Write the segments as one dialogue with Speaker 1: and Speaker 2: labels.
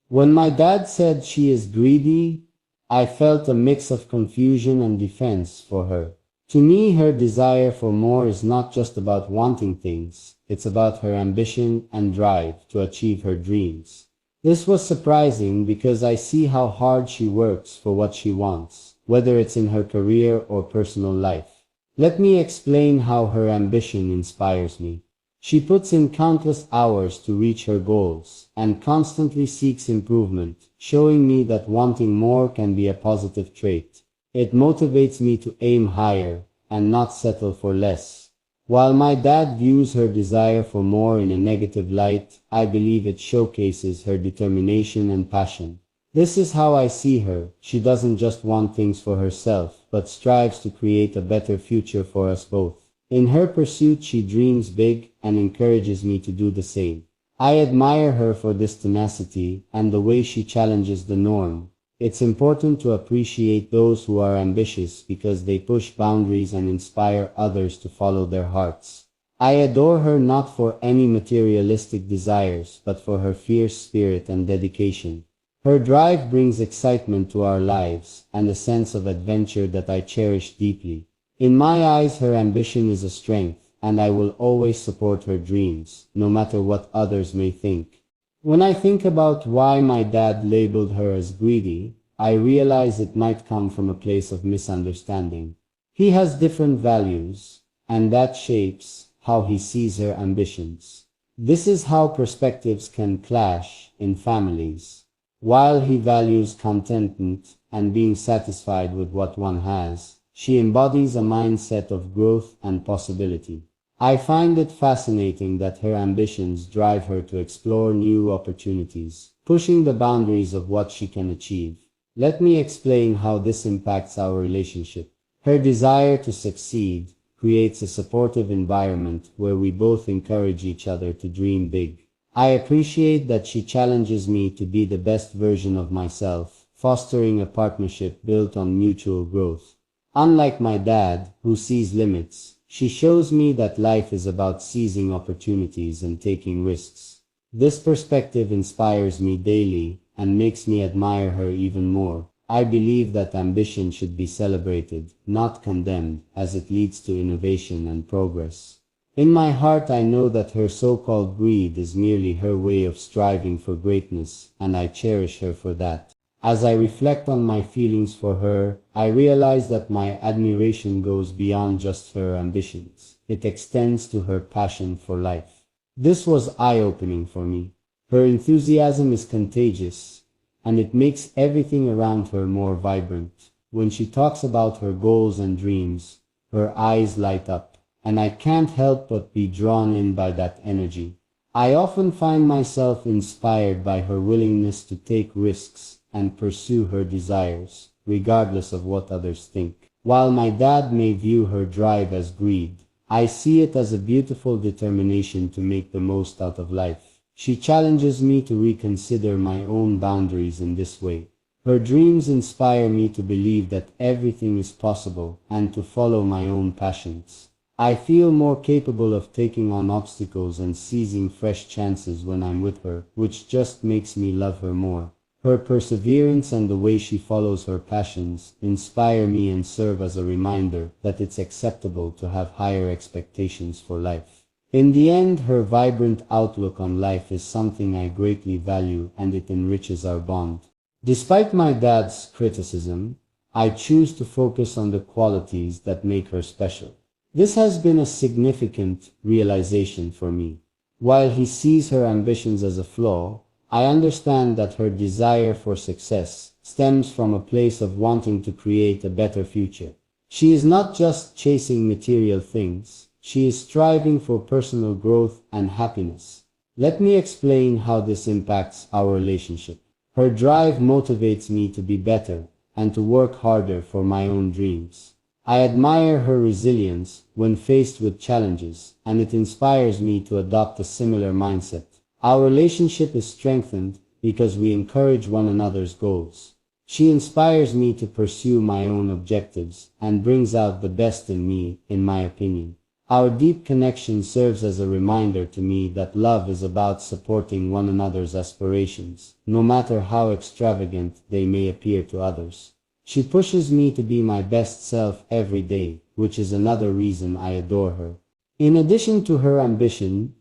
Speaker 1: When my dad said she is greedy, I felt a mix of confusion and defense for her. To me, her desire for more is not just about wanting things, it's about her ambition and drive to achieve her dreams. This was surprising because I see how hard she works for what she wants, whether it's in her career or personal life. Let me explain how her ambition inspires me. She puts in countless hours to reach her goals and constantly seeks improvement, showing me that wanting more can be a positive trait. It motivates me to aim higher and not settle for less. While my dad views her desire for more in a negative light, I believe it showcases her determination and passion. This is how I see her. She doesn't just want things for herself, but strives to create a better future for us both. In her pursuit, she dreams big and encourages me to do the same. I admire her for this tenacity and the way she challenges the norm. It's important to appreciate those who are ambitious because they push boundaries and inspire others to follow their hearts. I adore her not for any materialistic desires, but for her fierce spirit and dedication. Her drive brings excitement to our lives and a sense of adventure that I cherish deeply. In my eyes, her ambition is a strength, and I will always support her dreams, no matter what others may think. When I think about why my dad labeled her as greedy, I realize it might come from a place of misunderstanding. He has different values, and that shapes how he sees her ambitions. This is how perspectives can clash in families. While he values contentment and being satisfied with what one has, she embodies a mindset of growth and possibility. I find it fascinating that her ambitions drive her to explore new opportunities, pushing the boundaries of what she can achieve. Let me explain how this impacts our relationship. Her desire to succeed creates a supportive environment where we both encourage each other to dream big. I appreciate that she challenges me to be the best version of myself, fostering a partnership built on mutual growth. Unlike my dad, who sees limits, she shows me that life is about seizing opportunities and taking risks. This perspective inspires me daily and makes me admire her even more. I believe that ambition should be celebrated, not condemned, as it leads to innovation and progress. In my heart, I know that her so-called greed is merely her way of striving for greatness, and I cherish her for that. As I reflect on my feelings for her, I realize that my admiration goes beyond just her ambitions. It extends to her passion for life. This was eye-opening for me. Her enthusiasm is contagious, and it makes everything around her more vibrant. When she talks about her goals and dreams, her eyes light up, and I can't help but be drawn in by that energy. I often find myself inspired by her willingness to take risks and pursue her desires, regardless of what others think. While my dad may view her drive as greed, I see it as a beautiful determination to make the most out of life. She challenges me to reconsider my own boundaries in this way. Her dreams inspire me to believe that everything is possible and to follow my own passions. I feel more capable of taking on obstacles and seizing fresh chances when I'm with her, which just makes me love her more. Her perseverance and the way she follows her passions inspire me and serve as a reminder that it's acceptable to have higher expectations for life. In the end, her vibrant outlook on life is something I greatly value, and it enriches our bond. Despite my dad's criticism, I choose to focus on the qualities that make her special. This has been a significant realization for me. While he sees her ambitions as a flaw, I understand that her desire for success stems from a place of wanting to create a better future. She is not just chasing material things, she is striving for personal growth and happiness. Let me explain how this impacts our relationship. Her drive motivates me to be better and to work harder for my own dreams. I admire her resilience when faced with challenges, and it inspires me to adopt a similar mindset. Our relationship is strengthened because we encourage one another's goals. She inspires me to pursue my own objectives and brings out the best in me, in my opinion. Our deep connection serves as a reminder to me that love is about supporting one another's aspirations, no matter how extravagant they may appear to others. She pushes me to be my best self every day, which is another reason I adore her. In addition to her ambition,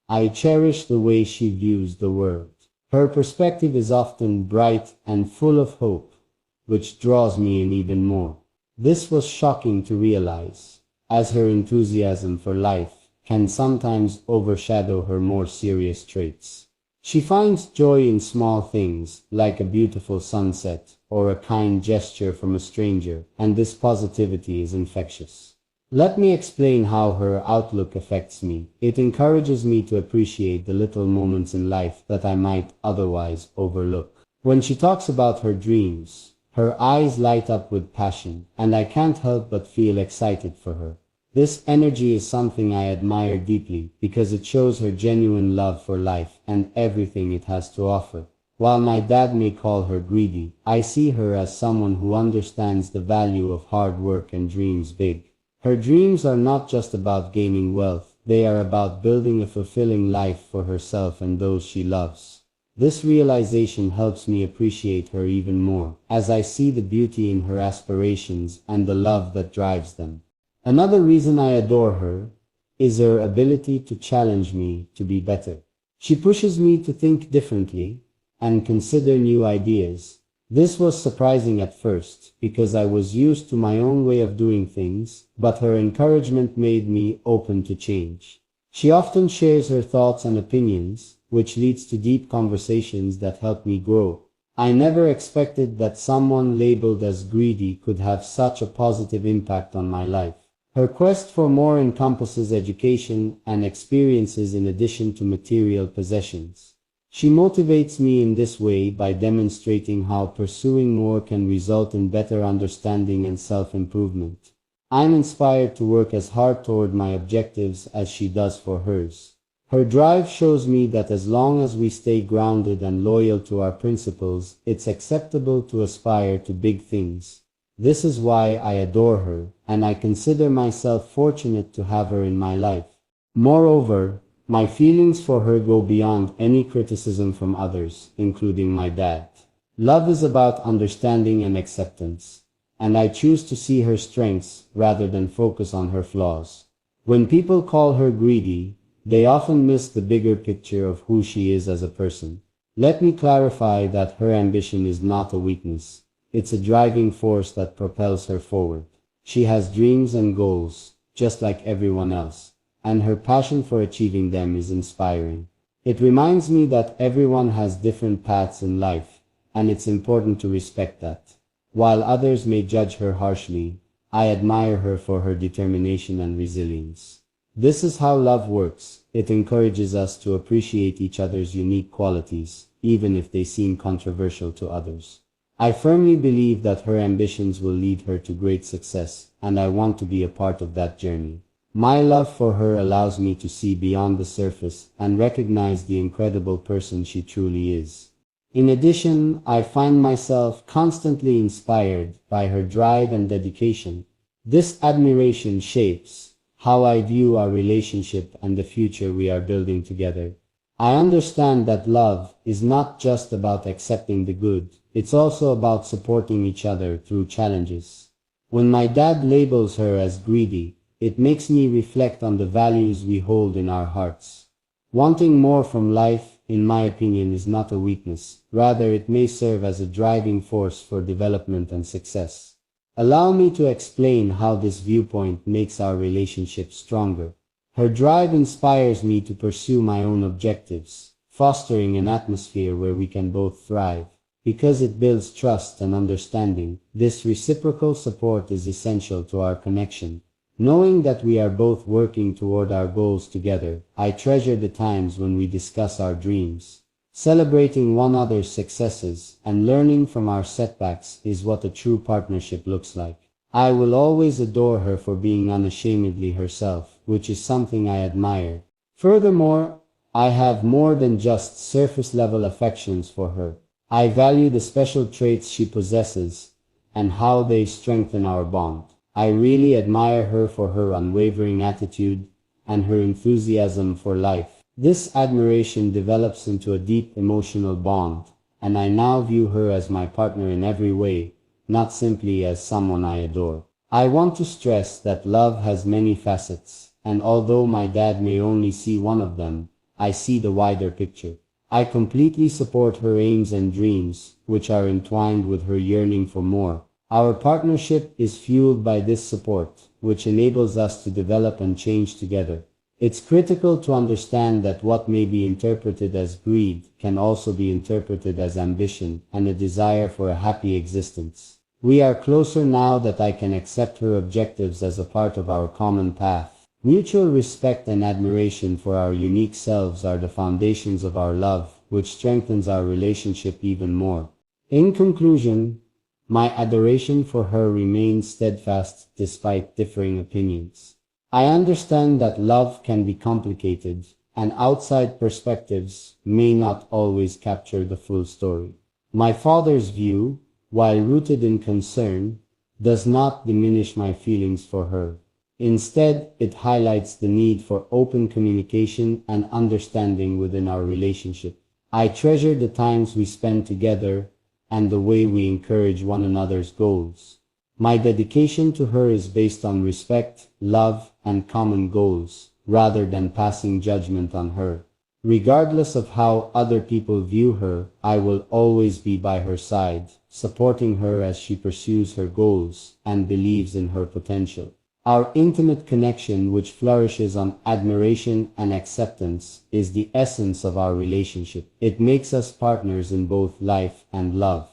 Speaker 1: I cherish the way she views the world. Her perspective is often bright and full of hope, which draws me in even more. This was shocking to realize, as her enthusiasm for life can sometimes overshadow her more serious traits. She finds joy in small things, like a beautiful sunset or a kind gesture from a stranger, and this positivity is infectious. Let me explain how her outlook affects me. It encourages me to appreciate the little moments in life that I might otherwise overlook. When she talks about her dreams, her eyes light up with passion, and I can't help but feel excited for her. This energy is something I admire deeply because it shows her genuine love for life and everything it has to offer. While my dad may call her greedy, I see her as someone who understands the value of hard work and dreams big. Her dreams are not just about gaining wealth, they are about building a fulfilling life for herself and those she loves. This realization helps me appreciate her even more, as I see the beauty in her aspirations and the love that drives them. Another reason I adore her is her ability to challenge me to be better. She pushes me to think differently and consider new ideas. This was surprising at first, because I was used to my own way of doing things, but her encouragement made me open to change. She often shares her thoughts and opinions, which leads to deep conversations that help me grow. I never expected that someone labeled as greedy could have such a positive impact on my life. Her quest for more encompasses education and experiences in addition to material possessions. She motivates me in this way by demonstrating how pursuing more can result in better understanding and self-improvement. I'm inspired to work as hard toward my objectives as she does for hers. Her drive shows me that as long as we stay grounded and loyal to our principles, it's acceptable to aspire to big things. This is why I adore her, and I consider myself fortunate to have her in my life. Moreover, my feelings for her go beyond any criticism from others, including my dad. Love is about understanding and acceptance, and I choose to see her strengths rather than focus on her flaws. When people call her greedy, they often miss the bigger picture of who she is as a person. Let me clarify that her ambition is not a weakness. It's a driving force that propels her forward. She has dreams and goals, just like everyone else, and her passion for achieving them is inspiring. It reminds me that everyone has different paths in life, and it's important to respect that. While others may judge her harshly, I admire her for her determination and resilience. This is how love works. It encourages us to appreciate each other's unique qualities, even if they seem controversial to others. I firmly believe that her ambitions will lead her to great success, and I want to be a part of that journey. My love for her allows me to see beyond the surface and recognize the incredible person she truly is. In addition, I find myself constantly inspired by her drive and dedication. This admiration shapes how I view our relationship and the future we are building together. I understand that love is not just about accepting the good, it's also about supporting each other through challenges. When my dad labels her as greedy, it makes me reflect on the values we hold in our hearts. Wanting more from life, in my opinion, is not a weakness. Rather, it may serve as a driving force for development and success. Allow me to explain how this viewpoint makes our relationship stronger. Her drive inspires me to pursue my own objectives, fostering an atmosphere where we can both thrive. Because it builds trust and understanding, this reciprocal support is essential to our connection. Knowing that we are both working toward our goals together, I treasure the times when we discuss our dreams. Celebrating one another's successes and learning from our setbacks is what a true partnership looks like. I will always adore her for being unashamedly herself, which is something I admire. Furthermore, I have more than just surface-level affections for her. I value the special traits she possesses and how they strengthen our bond. I really admire her for her unwavering attitude and her enthusiasm for life. This admiration develops into a deep emotional bond, and I now view her as my partner in every way, not simply as someone I adore. I want to stress that love has many facets, and although my dad may only see one of them, I see the wider picture. I completely support her aims and dreams, which are entwined with her yearning for more. Our partnership is fueled by this support, which enables us to develop and change together. It's critical to understand that what may be interpreted as greed can also be interpreted as ambition and a desire for a happy existence. We are closer now that I can accept her objectives as a part of our common path. Mutual respect and admiration for our unique selves are the foundations of our love, which strengthens our relationship even more. In conclusion, my adoration for her remains steadfast despite differing opinions. I understand that love can be complicated, and outside perspectives may not always capture the full story. My father's view, while rooted in concern, does not diminish my feelings for her. Instead, it highlights the need for open communication and understanding within our relationship. I treasure the times we spend together and the way we encourage one another's goals. My dedication to her is based on respect, love, and common goals, rather than passing judgment on her. Regardless of how other people view her, I will always be by her side, supporting her as she pursues her goals and believes in her potential. Our intimate connection, which flourishes on admiration and acceptance, is the essence of our relationship. It makes us partners in both life and love.